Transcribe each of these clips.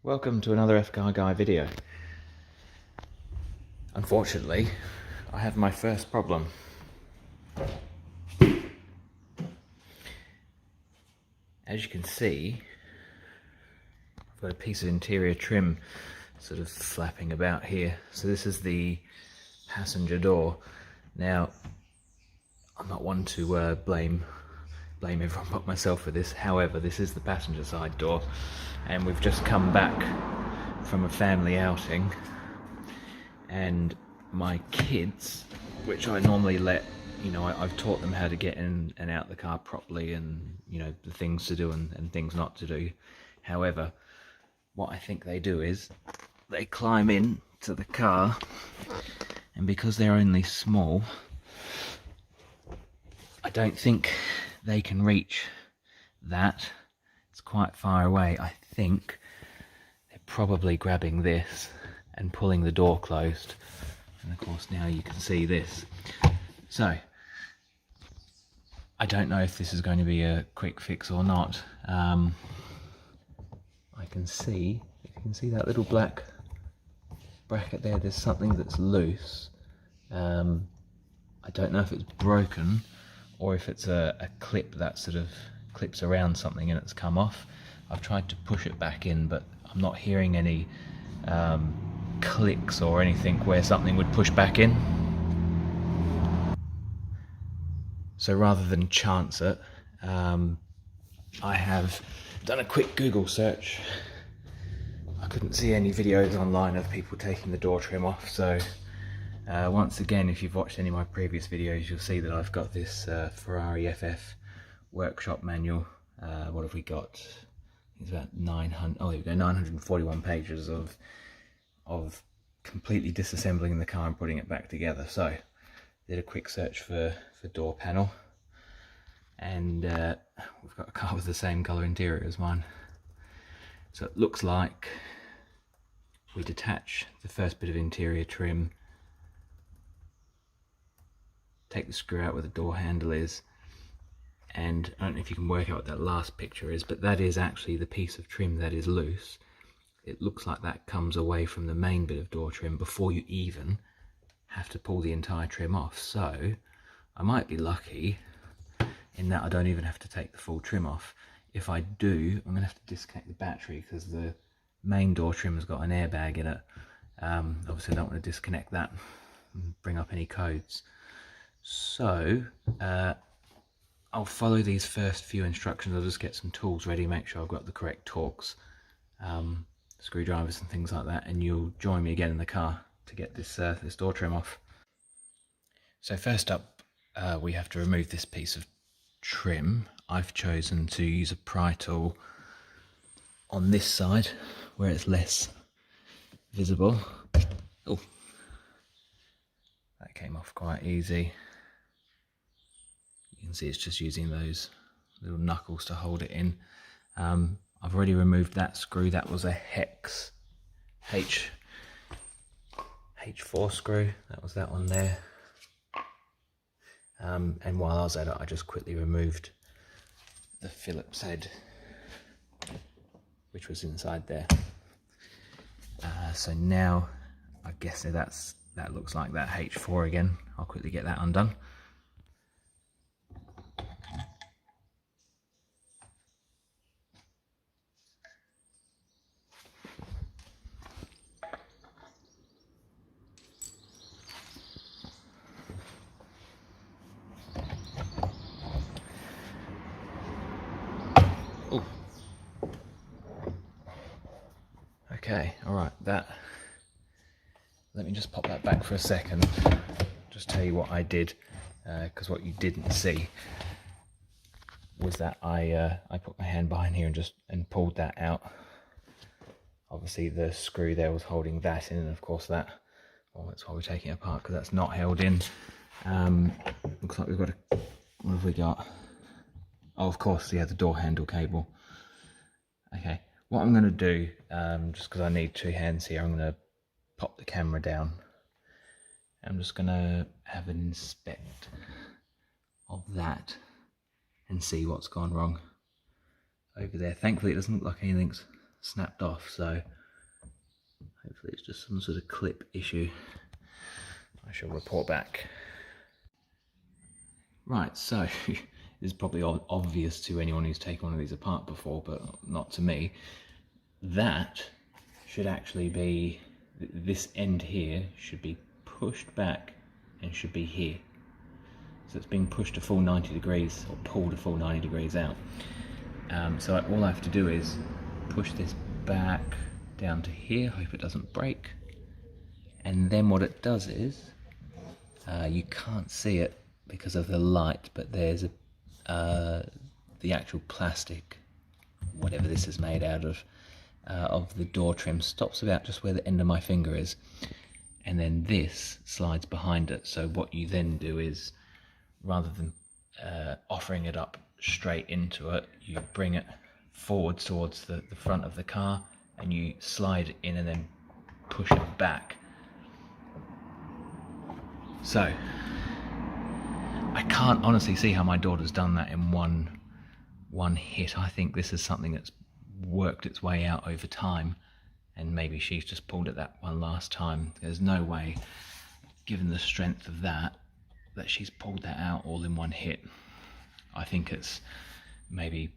Welcome to another F-Car Guy video. Unfortunately, I have my first problem. As you can see, I've got a piece of interior trim sort of flapping about here. So this is the passenger door. Now, I'm not one to blame everyone but myself for this. However, this is the passenger side door, and we've just come back from a family outing, and my kids, which I normally let, I've taught them how to get in and out the car properly, and the things to do and things not to do. However, what I think they do is they climb in to the car, and because they're only small, I don't think they can reach that. It's quite far away. I think they're probably grabbing this and pulling the door closed, and of course now you can see this. So I don't know if this is going to be a quick fix or not. I can see, if you can see that little black bracket there, there's something that's loose. I don't know if it's broken or if it's a clip that sort of clips around something and it's come off. I've tried to push it back in, but I'm not hearing any clicks or anything where something would push back in. So rather than chance it, I have done a quick Google search. I couldn't see any videos online of people taking the door trim off, so once again, if you've watched any of my previous videos, you'll see that I've got this Ferrari FF workshop manual. What have we got? It's about 900. Oh, there we go, 941 pages of completely disassembling the car and putting it back together. So, did a quick search for door panel, and we've got a car with the same colour interior as mine. So it looks like we detach the first bit of interior trim, take the screw out where the door handle is, and I don't know if you can work out what that last picture is, but that is actually the piece of trim that is loose. It looks like that comes away from the main bit of door trim before you even have to pull the entire trim off. So I might be lucky in that I don't even have to take the full trim off. If I do, I'm going to have to disconnect the battery because the main door trim has got an airbag in it. Obviously I don't want to disconnect that and bring up any codes. So I'll follow these first few instructions. I'll just get some tools ready, make sure I've got the correct torques, screwdrivers and things like that, and you'll join me again in the car to get this this door trim off. So first up, we have to remove this piece of trim. I've chosen to use a pry tool on this side where it's less visible. Oh, that came off quite easy. You can see it's just using those little knuckles to hold it in. I've already removed that screw. That was a hex H4 screw. That was that one there. And while I was at it, I just quickly removed the Phillips head, which was inside there. So now I guess that looks like that H4 again. I'll quickly get that undone. Oh. Okay, alright, let me just pop that back for a second, just tell you what I did, because what you didn't see was that I put my hand behind here and pulled that out. Obviously the screw there was holding that in, and of course that's why we're taking it apart, because that's not held in. Looks like we've got what have we got? Oh, of course, yeah, the door handle cable. Okay, what I'm going to do, just because I need two hands here, I'm going to pop the camera down. I'm just going to have an inspect of that and see what's gone wrong over there. Thankfully it doesn't look like anything's snapped off, so Hopefully it's just some sort of clip issue. I shall report back. Right, so this is probably obvious to anyone who's taken one of these apart before, but not to me. That should actually be, this end here should be pushed back and should be here. So it's being pushed a full 90 degrees, or pulled a full 90 degrees out. So all I have to do is push this back down to here, hope it doesn't break. And then what it does is, you can't see it because of the light, but there's the actual plastic, whatever this is made out of the door trim stops about just where the end of my finger is, and then this slides behind it. So what you then do is, rather than offering it up straight into it, you bring it forwards towards the front of the car and you slide it in and then push it back. So I can't honestly see how my daughter's done that in one hit. I think this is something that's worked its way out over time, and maybe she's just pulled it that one last time. There's no way, given the strength of that she's pulled that out all in one hit. I think it's maybe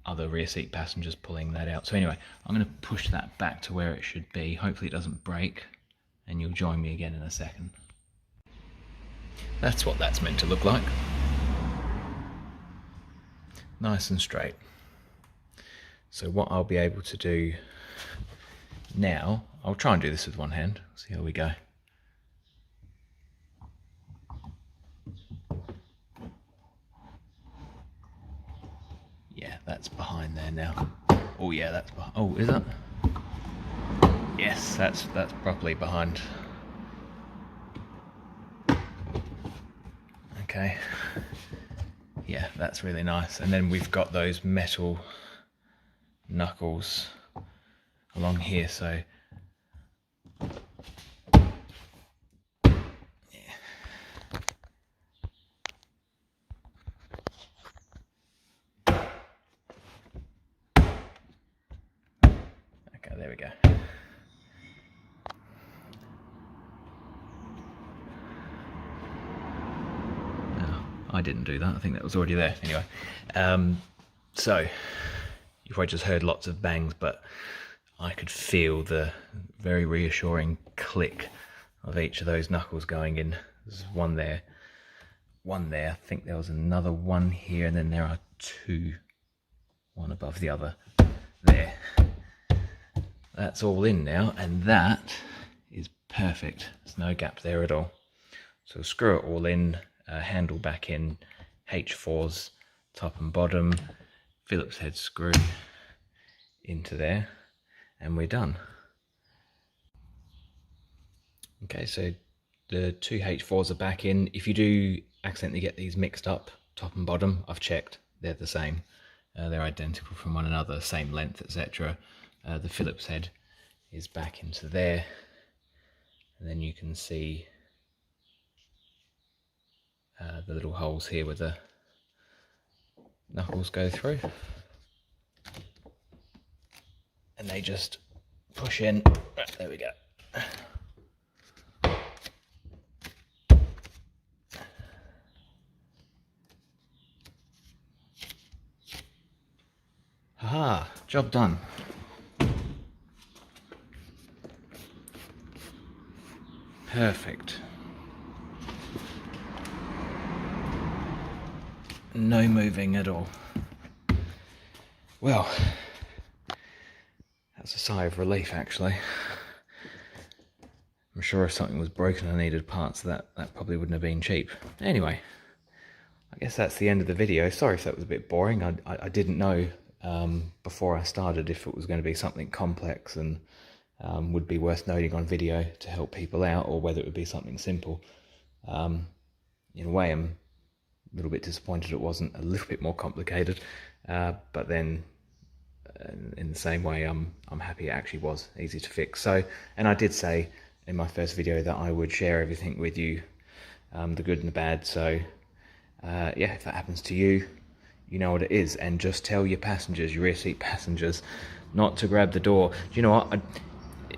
other rear seat passengers pulling that out. So anyway, I'm going to push that back to where it should be. Hopefully it doesn't break, and you'll join me again in a second. That's what that's meant to look like. Nice and straight. So what I'll be able to do now, I'll try and do this with one hand. See how we go. Yeah, that's behind there now. Oh yeah, that's behind. Oh, is it? Yes, that's properly behind. Okay. Yeah, that's really nice. And then we've got those metal knuckles along here, so yeah. Okay, there we go. I didn't do that, I think that was already there. Anyway, so you've probably just heard lots of bangs, but I could feel the very reassuring click of each of those knuckles going in. There's one there, I think there was another one here, and then there are two, one above the other there. That's all in now, and that is perfect. There's no gap there at all. So screw it all in. Handle back in, H4s top and bottom, Phillips head screw into there, and we're done. Okay, so the two H4s are back in. If you do accidentally get these mixed up, top and bottom, I've checked, they're the same. They're identical from one another, same length, etc. The Phillips head is back into there, and then you can see the little holes here where the knuckles go through, and they just push in. Right, there we go. Aha, job done. Perfect. No moving at all. Well, that's a sigh of relief, actually. I'm sure if something was broken and needed parts, that probably wouldn't have been cheap. Anyway, I guess that's the end of the video. Sorry if that was a bit boring. I didn't know before I started if it was going to be something complex and would be worth noting on video to help people out, or whether it would be something simple. In a way, I'm a little bit disappointed it wasn't a little bit more complicated, but then in the same way I'm happy it actually was easy to fix. So, and I did say in my first video that I would share everything with you, the good and the bad. So yeah, if that happens to you, you know what it is, and just tell your passengers, your rear seat passengers, not to grab the door. Do you know what?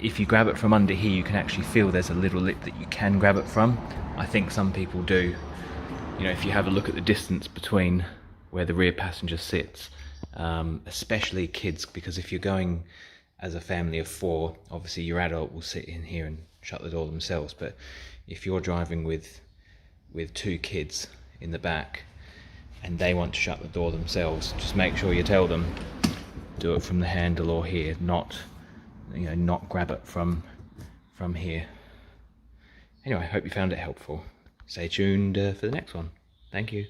if you grab it from under here, you can actually feel there's a little lip that you can grab it from. I think some people do. You know, if you have a look at the distance between where the rear passenger sits, especially kids, because if you're going as a family of 4, obviously your adult will sit in here and shut the door themselves, but if you're driving with 2 kids in the back and they want to shut the door themselves, just make sure you tell them, do it from the handle or here, not grab it from here. Anyway, I hope you found it helpful. Stay tuned for the next one. Thank you.